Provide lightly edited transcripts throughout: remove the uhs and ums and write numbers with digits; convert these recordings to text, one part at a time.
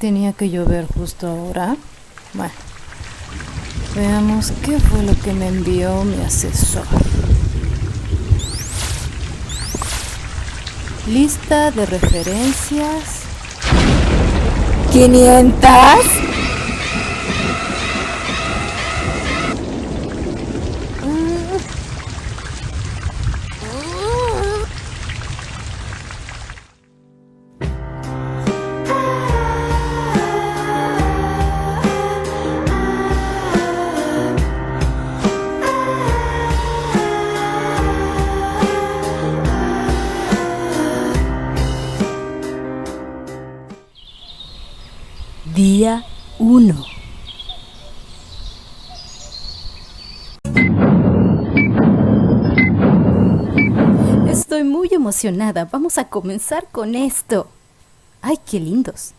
Tenía que llover justo ahora. Bueno, veamos qué fue lo que me envió mi asesor. Lista de referencias. 500. Día 1. Estoy muy emocionada. Vamos a comenzar con esto. ¡Ay, qué lindos!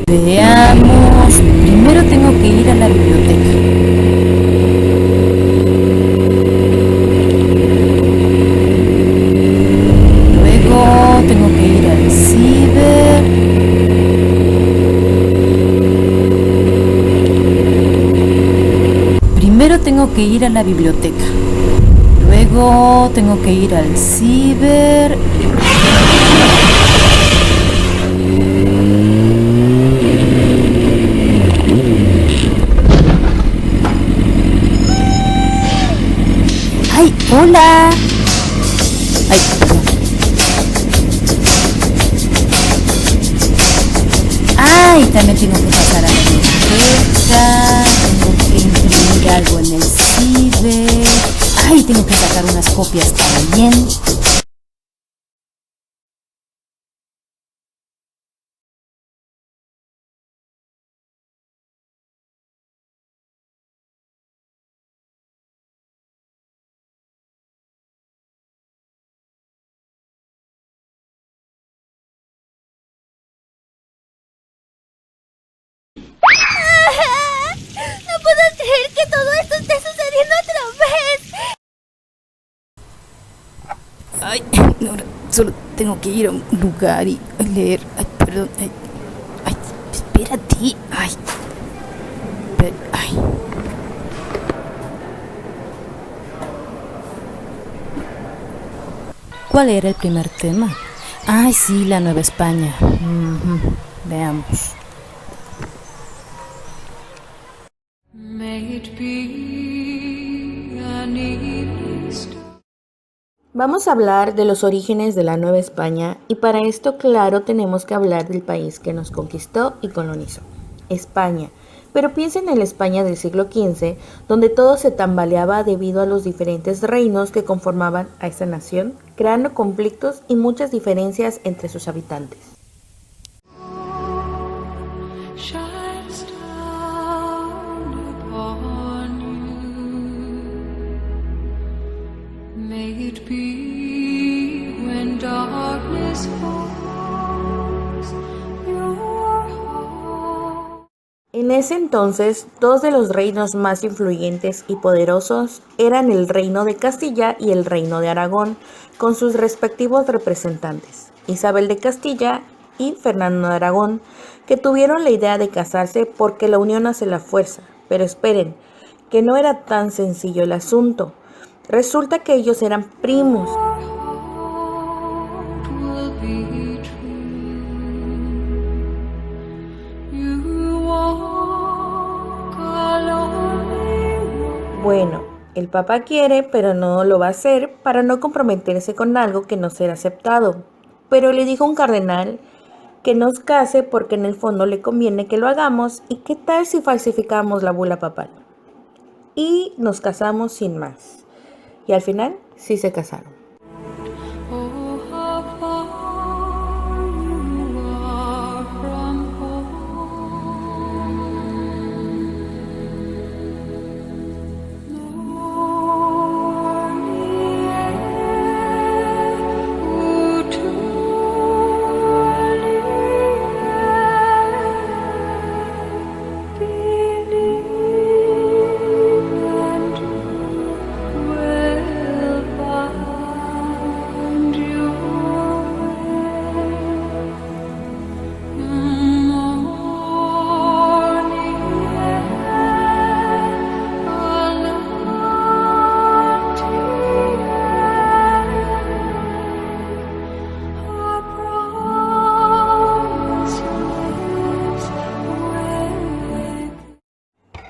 Veamos. Primero tengo que ir a la biblioteca. Luego tengo que ir al ciber. Primero tengo que ir a la biblioteca. Luego tengo que ir al ciber. ¡Ay, hola! ¡Ay, perdón! ¡Ay, también tengo que pasar a la biblioteca! Tengo que imprimir algo en el ciber. ¡Ay, tengo que sacar unas copias también! No puedo creer que todo esto esté sucediendo otra vez. ¡Ay! No, solo tengo que ir a un lugar y leer. ¡Ay, perdón! ¡Ay! ¡Ay! ¡Espérate! ¡Ay! ¡Ay! ¿Cuál era el primer tema? ¡Ay, sí! La Nueva España. Veamos. Vamos a hablar de los orígenes de la Nueva España y para esto, claro, tenemos que hablar del país que nos conquistó y colonizó, España. Pero piensa en el España del siglo XV, donde todo se tambaleaba debido a los diferentes reinos que conformaban a esa nación, creando conflictos y muchas diferencias entre sus habitantes. En ese entonces, dos de los reinos más influyentes y poderosos eran el Reino de Castilla y el Reino de Aragón, con sus respectivos representantes, Isabel de Castilla y Fernando de Aragón, que tuvieron la idea de casarse porque la unión hace la fuerza. Pero esperen, que no era tan sencillo el asunto. Resulta que ellos eran primos. Bueno, el Papa quiere, pero no lo va a hacer para no comprometerse con algo que no será aceptado. Pero le dijo un cardenal que nos case porque en el fondo le conviene que lo hagamos y qué tal si falsificamos la bula papal. Y nos casamos sin más. Y al final sí se casaron.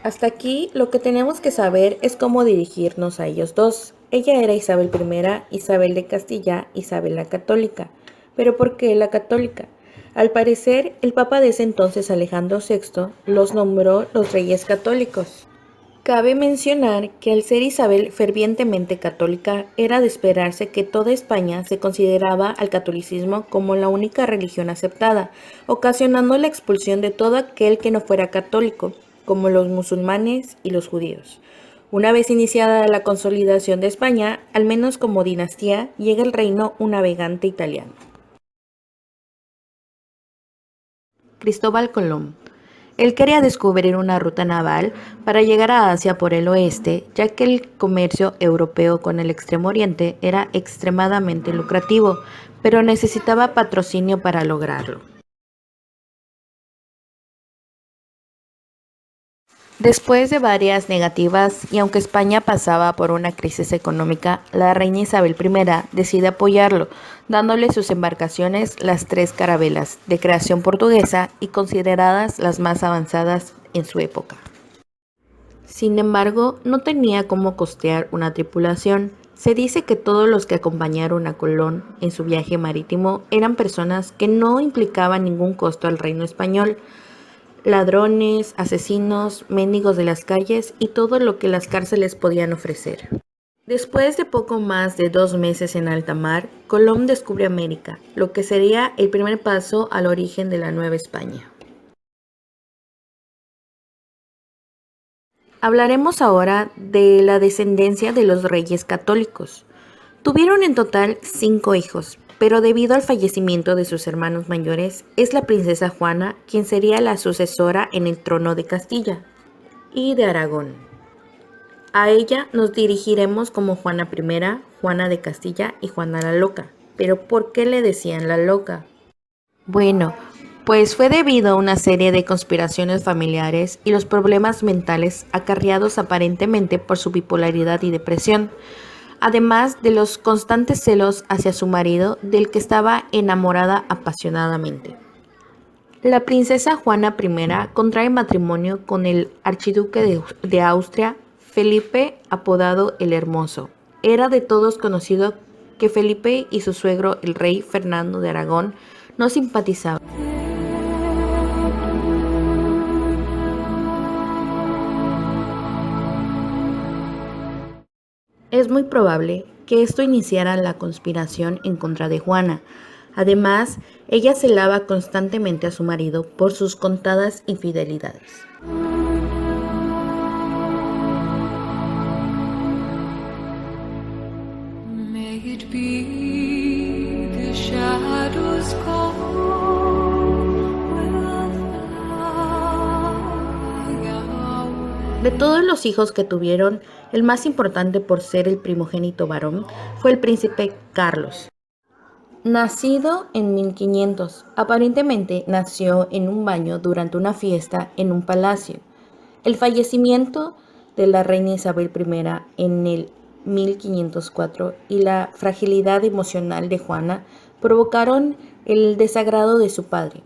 Hasta aquí lo que tenemos que saber es cómo dirigirnos a ellos dos. Ella era Isabel I, Isabel de Castilla, Isabel la Católica. ¿Pero por qué la Católica? Al parecer, el Papa de ese entonces, Alejandro VI, los nombró los Reyes Católicos. Cabe mencionar que al ser Isabel fervientemente católica, era de esperarse que toda España se consideraba al catolicismo como la única religión aceptada, ocasionando la expulsión de todo aquel que no fuera católico, como los musulmanes y los judíos. Una vez iniciada la consolidación de España, al menos como dinastía, llega al reino un navegante italiano. Cristóbal Colón. Él quería descubrir una ruta naval para llegar a Asia por el oeste, ya que el comercio europeo con el Extremo Oriente era extremadamente lucrativo, pero necesitaba patrocinio para lograrlo. Después de varias negativas, y aunque España pasaba por una crisis económica, la reina Isabel I decide apoyarlo, dándole sus embarcaciones las 3 carabelas, de creación portuguesa y consideradas las más avanzadas en su época. Sin embargo, no tenía cómo costear una tripulación. Se dice que todos los que acompañaron a Colón en su viaje marítimo eran personas que no implicaban ningún costo al reino español, ladrones, asesinos, mendigos de las calles y todo lo que las cárceles podían ofrecer. Después de poco más de 2 meses en alta mar, Colón descubre América, lo que sería el primer paso al origen de la Nueva España. Hablaremos ahora de la descendencia de los reyes católicos. Tuvieron en total 5 hijos, pero debido al fallecimiento de sus hermanos mayores, es la princesa Juana quien sería la sucesora en el trono de Castilla y de Aragón. A ella nos dirigiremos como Juana I, Juana de Castilla y Juana la Loca. ¿Pero por qué le decían la Loca? Bueno, pues fue debido a una serie de conspiraciones familiares y los problemas mentales acarreados aparentemente por su bipolaridad y depresión, además de los constantes celos hacia su marido, del que estaba enamorada apasionadamente. La princesa Juana I contrae matrimonio con el archiduque de Austria, Felipe, apodado el Hermoso. Era de todos conocido que Felipe y su suegro, el rey Fernando de Aragón, no simpatizaban. Es muy probable que esto iniciara la conspiración en contra de Juana. Además, ella celaba constantemente a su marido por sus contadas infidelidades. De todos los hijos que tuvieron, el más importante por ser el primogénito varón fue el príncipe Carlos. Nacido en 1500, aparentemente nació en un baño durante una fiesta en un palacio. El fallecimiento de la reina Isabel I en el 1504 y la fragilidad emocional de Juana provocaron el desagrado de su padre,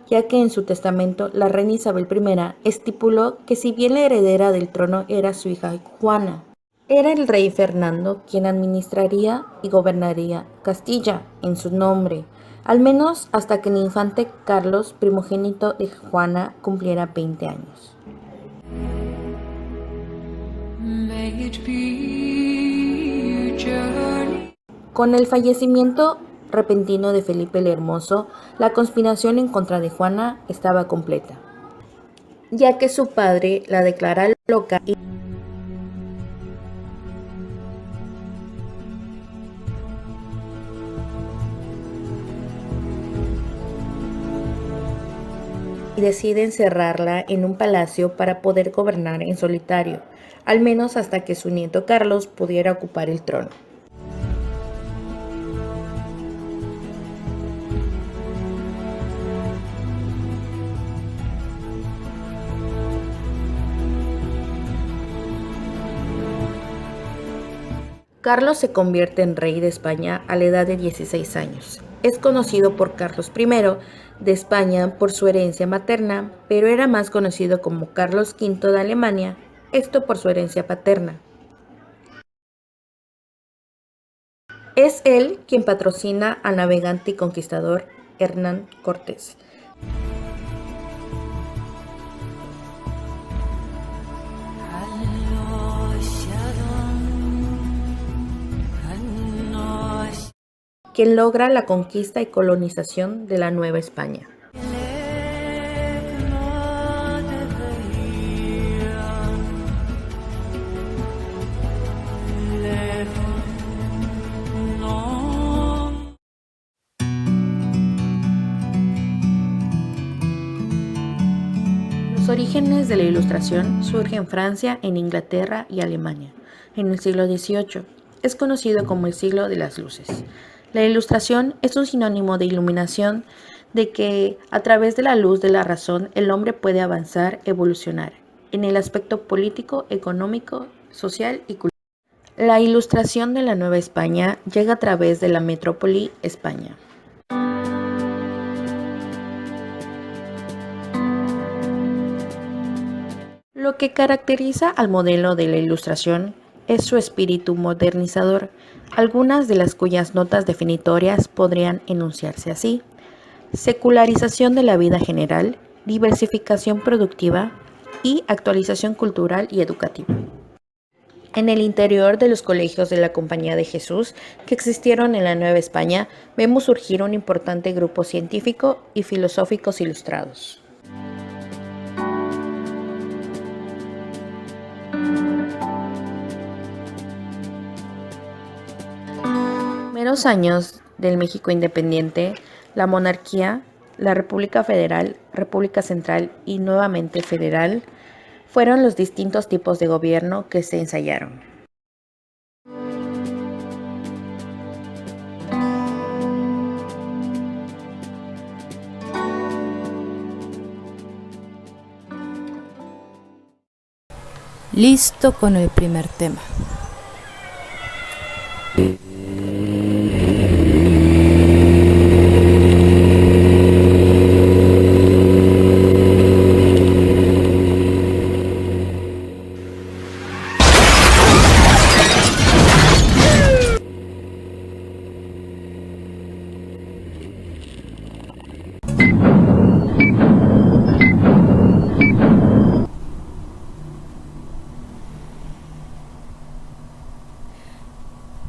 ya que en su testamento la reina Isabel I estipuló que si bien la heredera del trono era su hija Juana, era el rey Fernando quien administraría y gobernaría Castilla en su nombre, al menos hasta que el infante Carlos, primogénito de Juana, cumpliera 20 años. Con el fallecimiento repentino de Felipe el Hermoso, la conspiración en contra de Juana estaba completa, ya que su padre la declara loca y decide encerrarla en un palacio para poder gobernar en solitario, al menos hasta que su nieto Carlos pudiera ocupar el trono. Carlos se convierte en rey de España a la edad de 16 años. Es conocido por Carlos I de España por su herencia materna, pero era más conocido como Carlos V de Alemania, esto por su herencia paterna. Es él quien patrocina al navegante y conquistador Hernán Cortés. Quien logra la conquista y colonización de la Nueva España. Los orígenes de la Ilustración surgen en Francia, en Inglaterra y Alemania, en el siglo XVIII. Es conocido como el siglo de las luces. La Ilustración es un sinónimo de iluminación, de que a través de la luz de la razón el hombre puede avanzar, evolucionar, en el aspecto político, económico, social y cultural. La Ilustración de la Nueva España llega a través de la metrópoli España. Lo que caracteriza al modelo de la Ilustración es su espíritu modernizador, algunas de las cuyas notas definitorias podrían enunciarse así: secularización de la vida general, diversificación productiva y actualización cultural y educativa. En el interior de los colegios de la Compañía de Jesús que existieron en la Nueva España, vemos surgir un importante grupo científico y filosóficos ilustrados. Primeros años del México independiente, la monarquía, la República Federal, República Central y nuevamente Federal fueron los distintos tipos de gobierno que se ensayaron. Listo con el primer tema.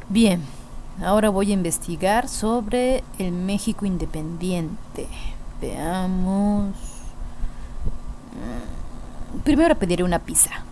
Bien, ahora voy a investigar sobre el México independiente. Veamos. Primero pediré una pizza.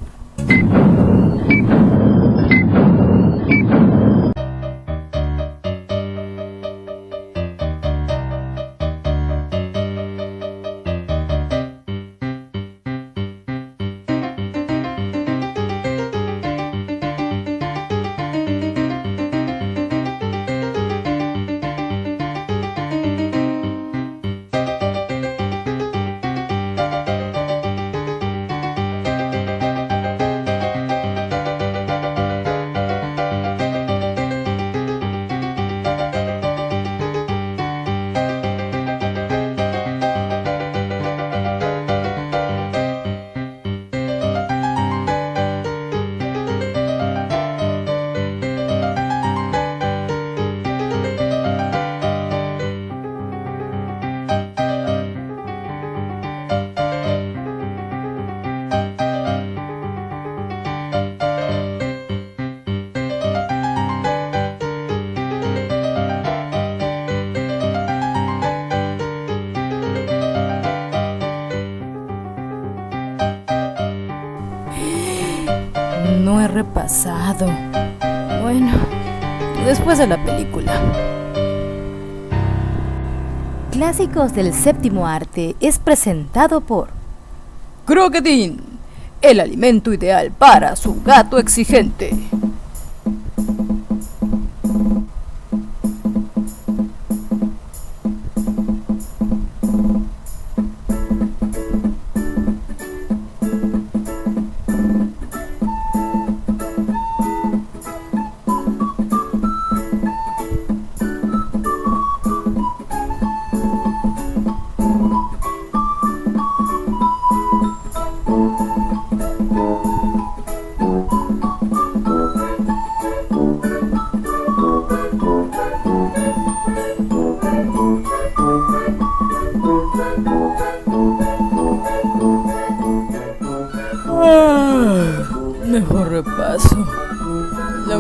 No he repasado. Bueno, después de la película. Clásicos del Séptimo Arte es presentado por Croquetín, el alimento ideal para su gato exigente.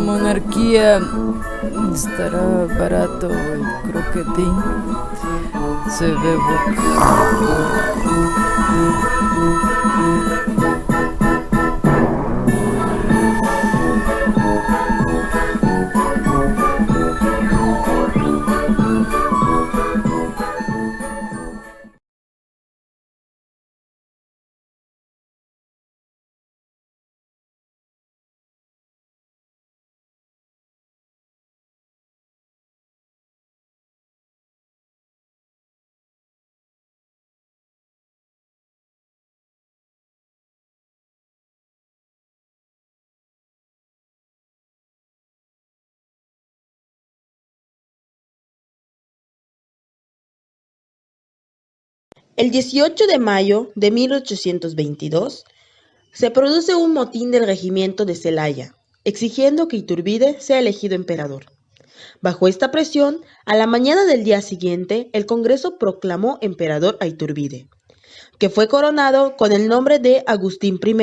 monarquía. ¿Estará barato el croquetín? Se ve El 18 de mayo de 1822 se produce un motín del regimiento de Celaya, exigiendo que Iturbide sea elegido emperador. Bajo esta presión, a la mañana del día siguiente, el Congreso proclamó emperador a Iturbide, que fue coronado con el nombre de Agustín I.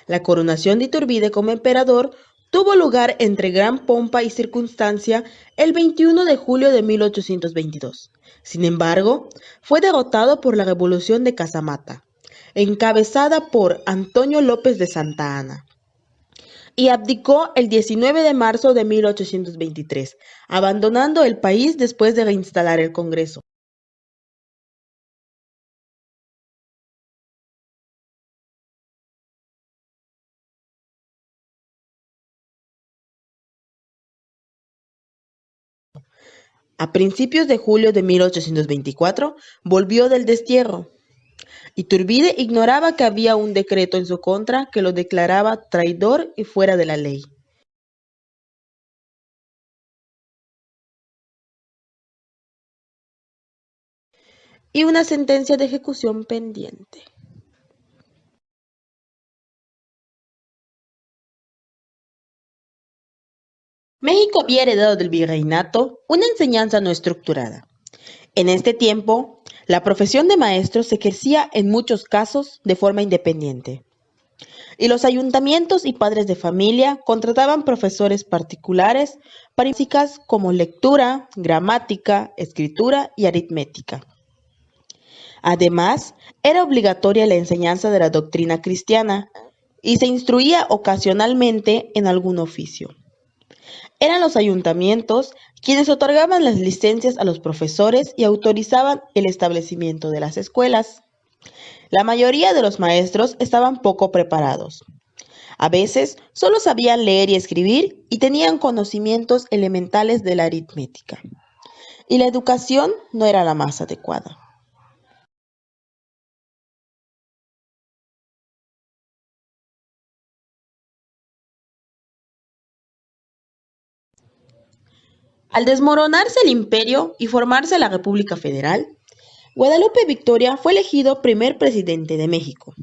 La coronación de Iturbide como emperador tuvo lugar entre gran pompa y circunstancia el 21 de julio de 1822. Sin embargo, fue derrotado por la Revolución de Casamata, encabezada por Antonio López de Santa Anna, y abdicó el 19 de marzo de 1823, abandonando el país después de reinstalar el Congreso. A principios de julio de 1824 volvió del destierro. Iturbide ignoraba que había un decreto en su contra que lo declaraba traidor y fuera de la ley. Y una sentencia de ejecución pendiente. México había heredado del virreinato una enseñanza no estructurada. En este tiempo, la profesión de maestro se ejercía en muchos casos de forma independiente, y los ayuntamientos y padres de familia contrataban profesores particulares para básicas como lectura, gramática, escritura y aritmética. Además, era obligatoria la enseñanza de la doctrina cristiana y se instruía ocasionalmente en algún oficio. Eran los ayuntamientos quienes otorgaban las licencias a los profesores y autorizaban el establecimiento de las escuelas. La mayoría de los maestros estaban poco preparados. A veces solo sabían leer y escribir y tenían conocimientos elementales de la aritmética. Y la educación no era la más adecuada. Al desmoronarse el imperio y formarse la República Federal, Guadalupe Victoria fue elegido primer presidente de México.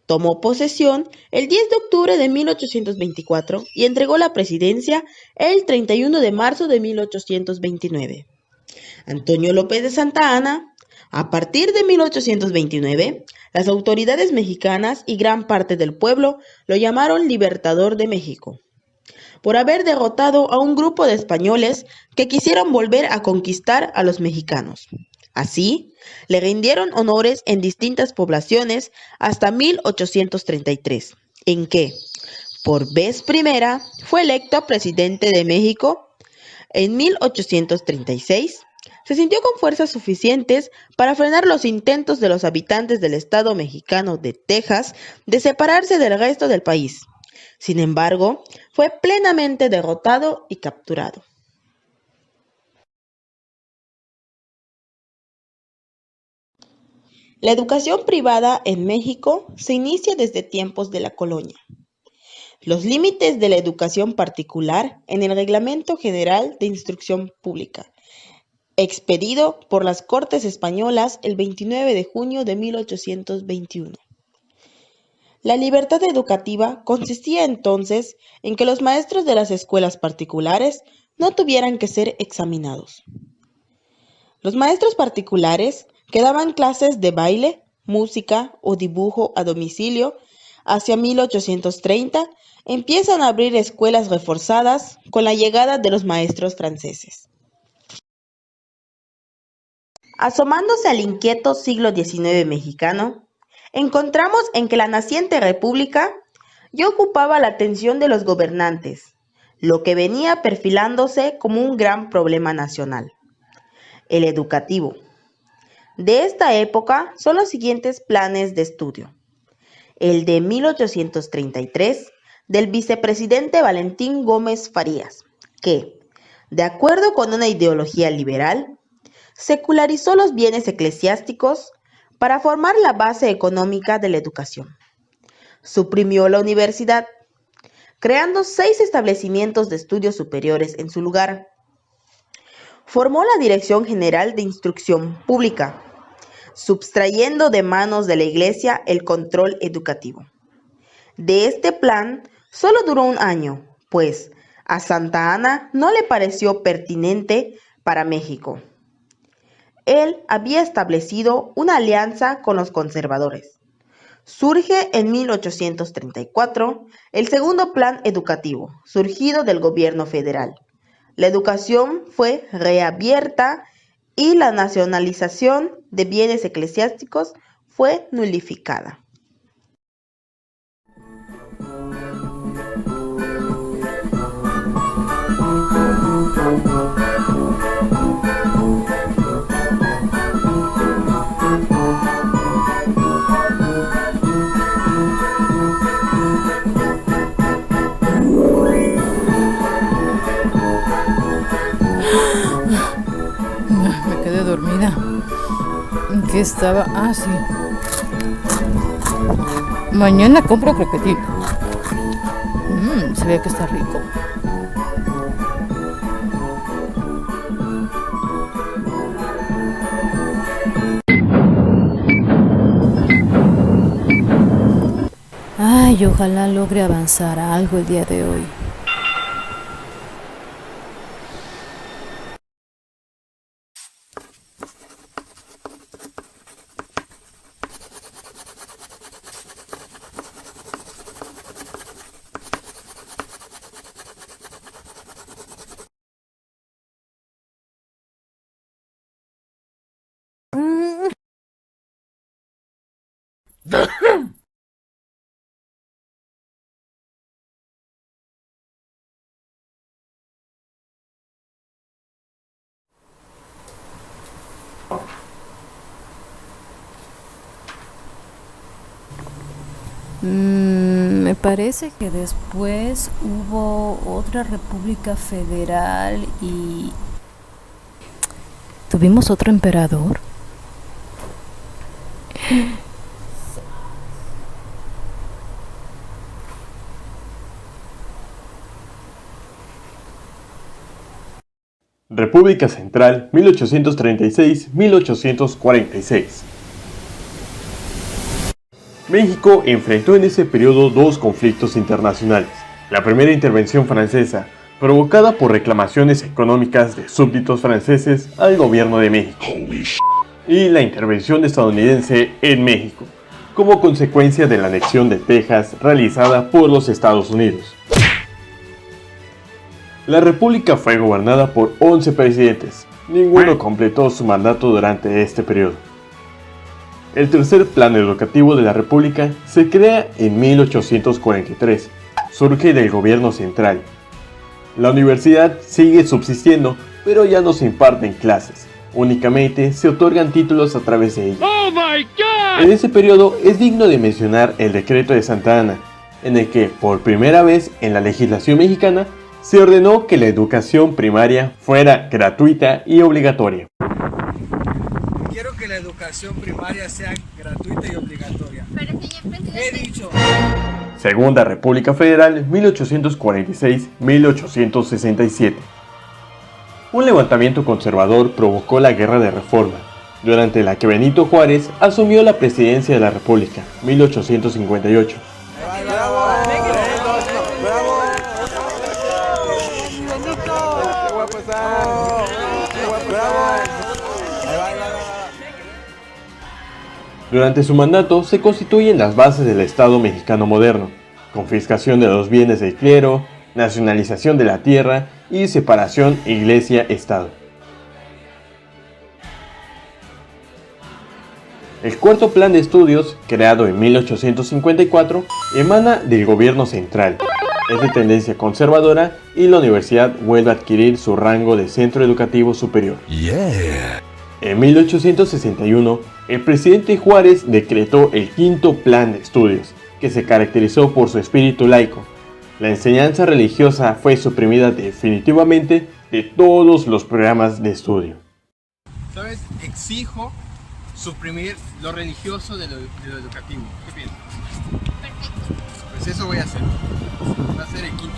Tomó posesión el 10 de octubre de 1824 y entregó la presidencia el 31 de marzo de 1829. Antonio López de Santa Anna. A partir de 1829, las autoridades mexicanas y gran parte del pueblo lo llamaron Libertador de México, por haber derrotado a un grupo de españoles que quisieron volver a conquistar a los mexicanos. Así, le rindieron honores en distintas poblaciones hasta 1833, en que, por vez primera, fue electo presidente de México. En 1836, se sintió con fuerzas suficientes para frenar los intentos de los habitantes del estado mexicano de Texas de separarse del resto del país. Sin embargo, fue plenamente derrotado y capturado. La educación privada en México se inicia desde tiempos de la colonia. Los límites de la educación particular en el Reglamento General de Instrucción Pública, expedido por las Cortes Españolas el 29 de junio de 1821. La libertad educativa consistía entonces en que los maestros de las escuelas particulares no tuvieran que ser examinados. Los maestros particulares que daban clases de baile, música o dibujo a domicilio Hacia 1830 empiezan a abrir escuelas reforzadas con la llegada de los maestros franceses. Asomándose al inquieto siglo XIX mexicano, encontramos en que la naciente república ya ocupaba la atención de los gobernantes, lo que venía perfilándose como un gran problema nacional: el educativo. De esta época son los siguientes planes de estudio: el de 1833 del vicepresidente Valentín Gómez Farías, que, de acuerdo con una ideología liberal, secularizó los bienes eclesiásticos para formar la base económica de la educación. Suprimió la universidad, creando 6 establecimientos de estudios superiores en su lugar. Formó la Dirección General de Instrucción Pública, subtrayendo de manos de la Iglesia el control educativo. De este plan solo duró un año, pues a Santa Anna no le pareció pertinente para México. Él había establecido una alianza con los conservadores. Surge en 1834 el segundo plan educativo, surgido del gobierno federal. La educación fue reabierta y la nacionalización de bienes eclesiásticos fue nulificada. Me quedé dormida. ¿Qué estaba? Ah, sí. Mañana compro croquetín. Se ve que está rico. Ay, ojalá logre avanzar a algo el día de hoy. Me parece que después hubo otra república federal y tuvimos otro emperador. República Central, 1836-1846. México enfrentó en ese periodo 2 conflictos internacionales. La primera intervención francesa, provocada por reclamaciones económicas de súbditos franceses al gobierno de México. Y la intervención estadounidense en México, como consecuencia de la anexión de Texas realizada por los Estados Unidos. La república fue gobernada por 11 presidentes. Ninguno completó su mandato durante este periodo. El tercer plan educativo de la república se crea en 1843. Surge del gobierno central. La universidad sigue subsistiendo, pero ya no se imparten clases. Únicamente se otorgan títulos a través de ella. ¡Oh my God! En ese periodo es digno de mencionar el decreto de Santa Anna, en el que, por primera vez en la legislación mexicana, se ordenó que la educación primaria fuera gratuita y obligatoria. Quiero que la educación primaria sea gratuita y obligatoria. Pero señor presidente, He dicho. Segunda República Federal, 1846-1867. Un levantamiento conservador provocó la Guerra de Reforma, durante la que Benito Juárez asumió la presidencia de la República, 1858. ¡Bravo! ¡Bravo! ¡Qué guapo está! ¡Qué guapo está! Durante su mandato se constituyen las bases del Estado mexicano moderno: confiscación de los bienes del clero, nacionalización de la tierra y separación iglesia-estado. El cuarto plan de estudios, creado en 1854, emana del gobierno central. Es de tendencia conservadora y la universidad vuelve a adquirir su rango de centro educativo superior. En 1861, el presidente Juárez decretó el quinto plan de estudios, que se caracterizó por su espíritu laico. La enseñanza religiosa fue suprimida definitivamente de todos los programas de estudio. ¿Sabes? Exijo suprimir lo religioso de lo educativo. ¿Qué piensas? Perfecto. Pues eso voy a hacer. Va a ser el quinto.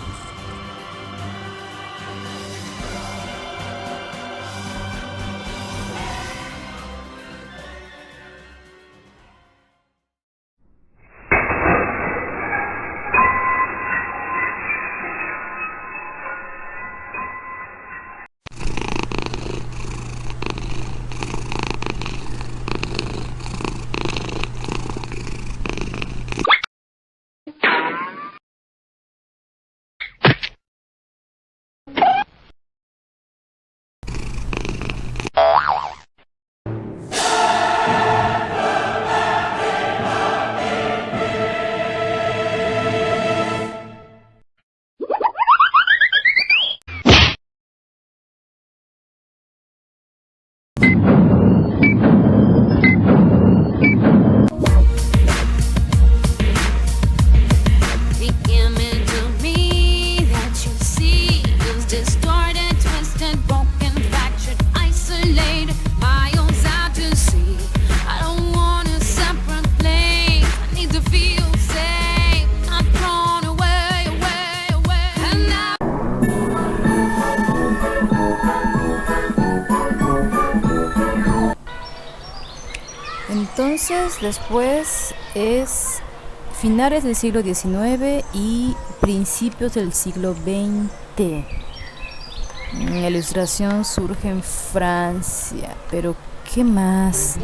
Entonces, después es finales del siglo XIX y principios del siglo XX. La ilustración surge en Francia, pero ¿qué más?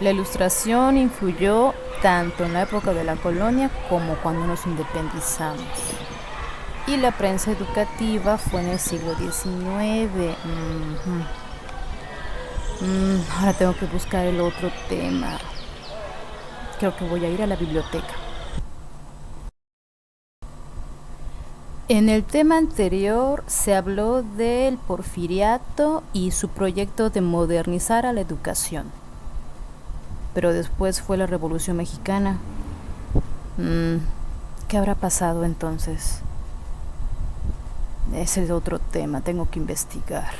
La Ilustración influyó tanto en la época de la colonia como cuando nos independizamos. Y la prensa educativa fue en el siglo XIX. Ahora tengo que buscar el otro tema. Creo que voy a ir a la biblioteca. En el tema anterior se habló del Porfiriato y su proyecto de modernizar a la educación. Pero después fue la Revolución Mexicana. ¿Qué habrá pasado entonces? Es el otro tema, tengo que investigar.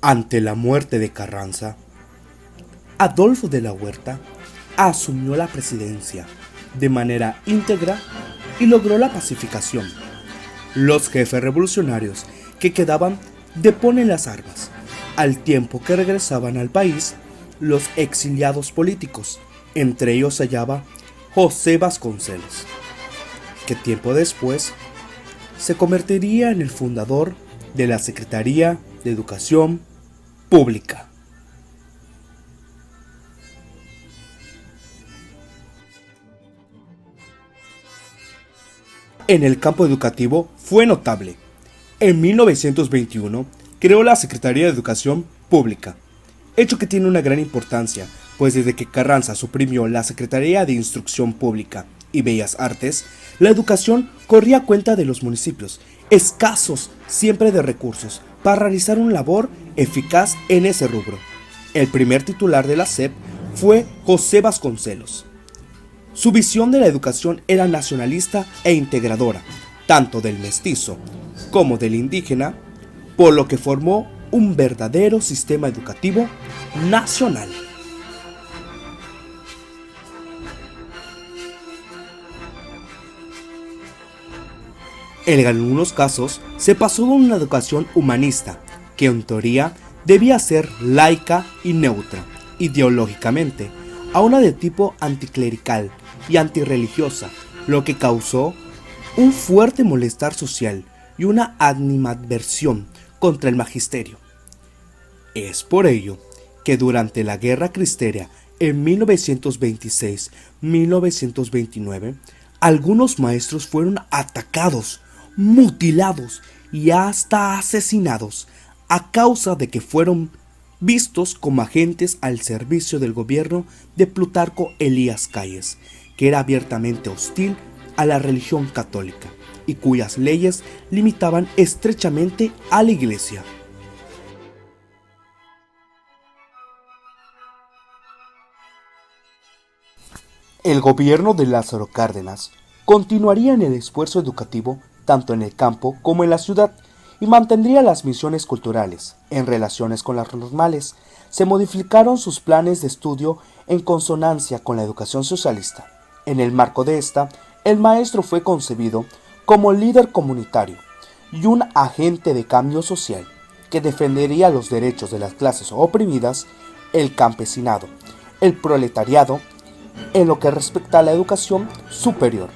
Ante la muerte de Carranza, Adolfo de la Huerta asumió la presidencia de manera íntegra y logró la pacificación. Los jefes revolucionarios que quedaban deponen las armas, al tiempo que regresaban al país los exiliados políticos. Entre ellos se hallaba José Vasconcelos, que tiempo después se convertiría en el fundador de la Secretaría de Educación Pública. En el campo educativo fue notable. En 1921 creó la Secretaría de Educación Pública, hecho que tiene una gran importancia, pues desde que Carranza suprimió la Secretaría de Instrucción Pública y Bellas Artes, la educación corría a cuenta de los municipios, escasos siempre de recursos, para realizar una labor eficaz en ese rubro. El primer titular de la SEP fue José Vasconcelos. Su visión de la educación era nacionalista e integradora, tanto del mestizo como del indígena, por lo que formó un verdadero sistema educativo nacional. En algunos casos se pasó de una educación humanista, que en teoría debía ser laica y neutra ideológicamente, a una de tipo anticlerical y antirreligiosa, lo que causó un fuerte malestar social y una animadversión contra el magisterio. Es por ello que durante la Guerra Cristera en 1926-1929, algunos maestros fueron atacados, mutilados y hasta asesinados a causa de que fueron vistos como agentes al servicio del gobierno de Plutarco Elías Calles, que era abiertamente hostil a la religión católica y cuyas leyes limitaban estrechamente a la Iglesia. El gobierno de Lázaro Cárdenas continuaría en el esfuerzo educativo tanto en el campo como en la ciudad y mantendría las misiones culturales. En relaciones con las normales, se modificaron sus planes de estudio en consonancia con la educación socialista. En el marco de esta, el maestro fue concebido como líder comunitario y un agente de cambio social que defendería los derechos de las clases oprimidas, el campesinado, el proletariado, en lo que respecta a la educación superior.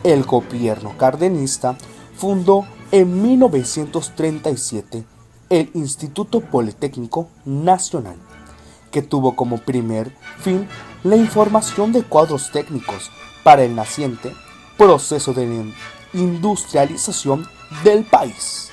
El gobierno cardenista fundó en 1937 el Instituto Politécnico Nacional, que tuvo como primer fin la información de cuadros técnicos para el naciente proceso de industrialización del país.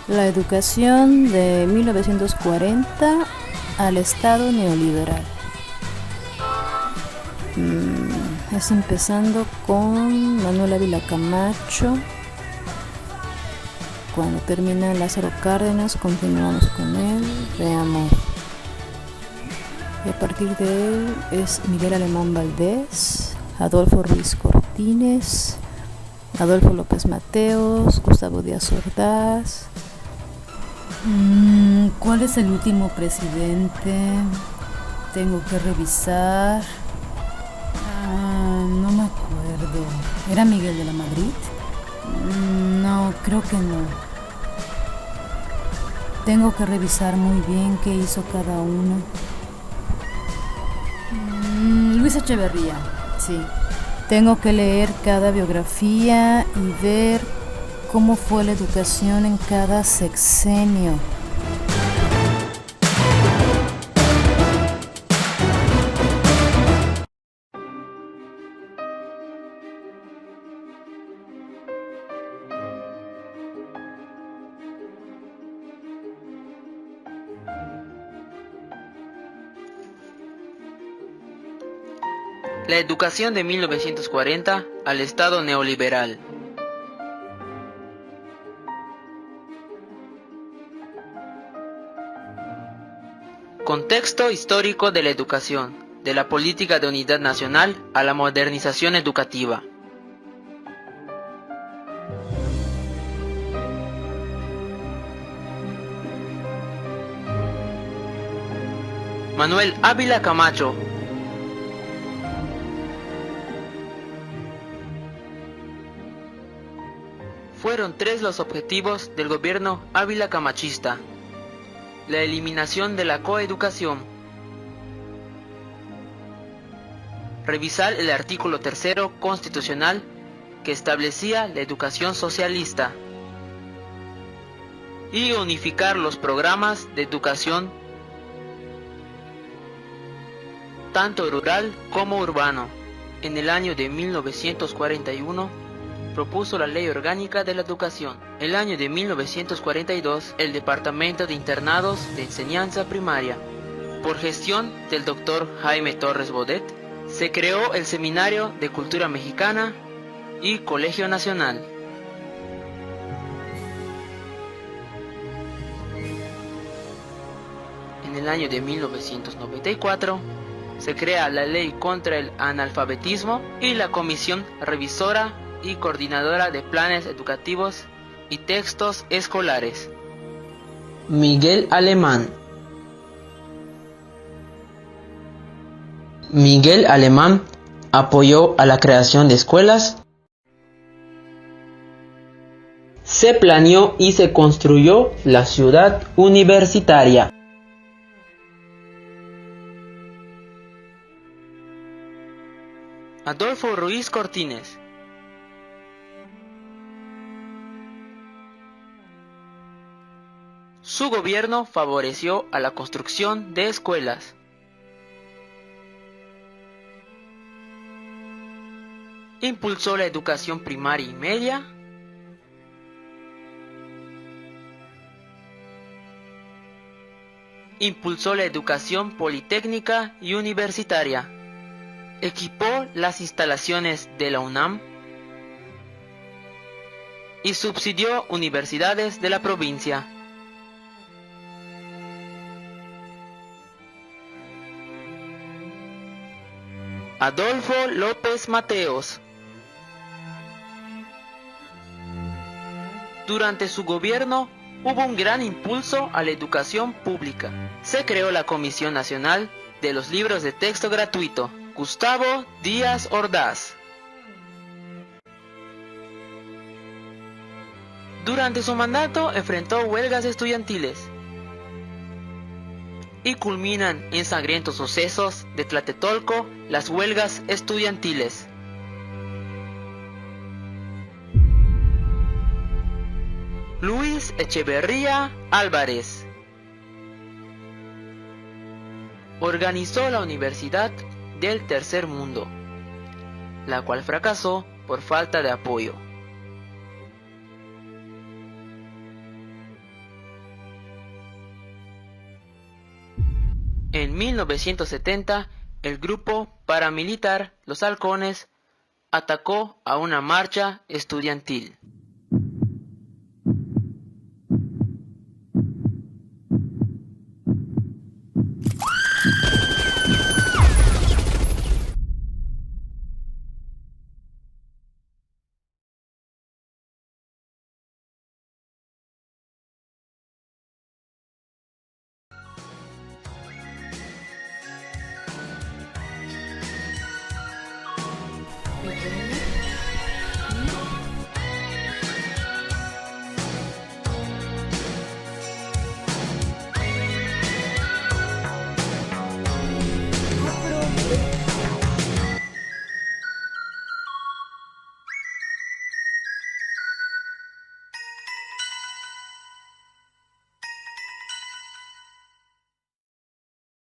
La educación de 1940 al Estado neoliberal. Es empezando con Manuel Ávila Camacho. Cuando termina Lázaro Cárdenas, continuamos con él. Veamos. Y a partir de él es Miguel Alemán Valdés, Adolfo Ruiz Cortines, Adolfo López Mateos, Gustavo Díaz Ordaz. ¿Cuál es el último presidente? Tengo que revisar. No me acuerdo. ¿Era Miguel de la Madrid? No, creo que no. Tengo que revisar muy bien qué hizo cada uno. Luis Echeverría, sí. Tengo que leer cada biografía y ver cómo fue la educación en cada sexenio. La educación de 1940 al Estado neoliberal. Contexto histórico de la educación. de la política de unidad nacional a la modernización educativa. Manuel Ávila Camacho. Fueron tres los objetivos del gobierno Ávila camachista: la eliminación de la coeducación, revisar el artículo 3 constitucional que establecía la educación socialista y unificar los programas de educación tanto rural como urbano. En el año de 1941 propuso la Ley Orgánica de la Educación. El año de 1942 el Departamento de Internados de Enseñanza Primaria, por gestión del Dr. Jaime Torres Bodet, se creó el Seminario de Cultura Mexicana y Colegio Nacional. En el año de 1994 se crea la Ley contra el Analfabetismo y la Comisión Revisora y Coordinadora de Planes Educativos y Textos Escolares. Miguel Alemán. Miguel Alemán apoyó a la creación de escuelas. Se planeó y se construyó la ciudad universitaria. Adolfo Ruiz Cortines. Su gobierno favoreció a la construcción de escuelas. Impulsó la educación primaria y media. Impulsó la educación politécnica y universitaria. Equipó las instalaciones de la UNAM y subsidió universidades de la provincia. Adolfo López Mateos. Durante su gobierno hubo un gran impulso a la educación pública. Se creó la Comisión Nacional de los Libros de Texto Gratuito, Gustavo Díaz Ordaz. Durante su mandato enfrentó huelgas estudiantiles y culminan en sangrientos sucesos de Tlatelolco las huelgas estudiantiles. Luis Echeverría Álvarez organizó la Universidad del Tercer Mundo, la cual fracasó por falta de apoyo. En 1970, el grupo paramilitar Los Halcones atacó a una marcha estudiantil.